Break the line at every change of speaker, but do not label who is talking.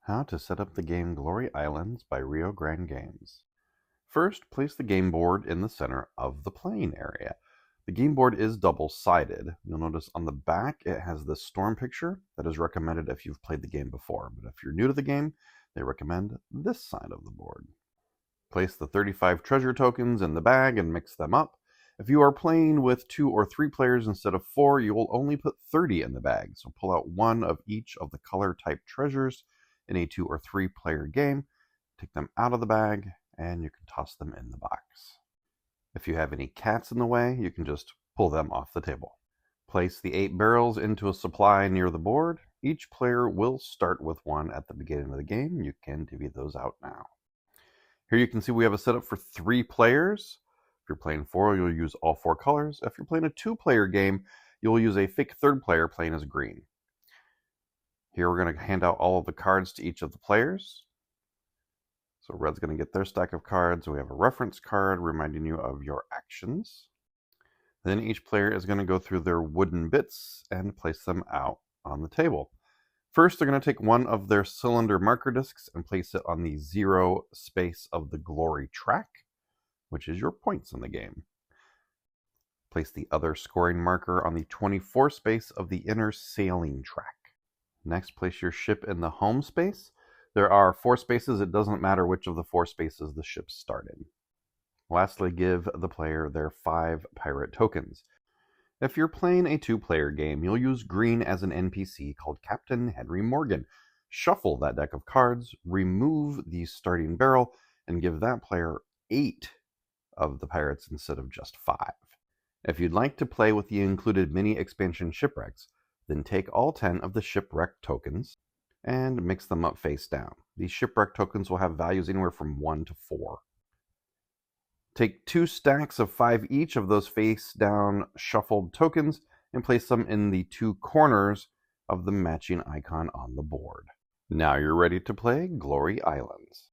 How to set up the game Glory Islands by Grande Games. First, place the game board in the center of the playing area. The game board is double-sided. You'll notice on the back it has this storm picture that is recommended if you've played the game before, but if you're new to the game, they recommend this side of the board. Place the 35 treasure tokens in the bag and mix them up. If you are playing with 2 or 3 players instead of 4, you will only put 30 in the bag, so pull out one of each of the color type treasures in a 2 or 3 player game, take them out of the bag, and you can toss them in the box. If you have any cats in the way, you can just pull them off the table. Place the 8 barrels into a supply near the board. Each player will start with one at the beginning of the game. You can divvy those out now. Here you can see we have a setup for 3 players. If you're playing 4, you'll use all 4 colors. If you're playing a 2-player game, you'll use a fake 3rd player playing as green. Here we're going to hand out all of the cards to each of the players. So red's going to get their stack of cards. We have a reference card reminding you of your actions. Then each player is going to go through their wooden bits and place them out on the table. First, they're going to take one of their cylinder marker discs and place it on the 0 space of the glory track, which is your points in the game. Place the other scoring marker on the 24 space of the inner sailing track. Next, place your ship in the home space. There are 4 spaces. It doesn't matter which of the 4 spaces the ships start in. Lastly, give the player their 5 pirate tokens. If you're playing a 2-player game, you'll use green as an NPC called Captain Henry Morgan. Shuffle that deck of cards, remove the starting barrel, and give that player 8 of the pirates instead of just 5. If you'd like to play with the included mini expansion shipwrecks, then take all 10 of the shipwreck tokens and mix them up face down. These shipwreck tokens will have values anywhere from 1 to 4. Take 2 stacks of 5 each of those face down shuffled tokens and place them in the 2 corners of the matching icon on the board. Now you're ready to play Glory Islands.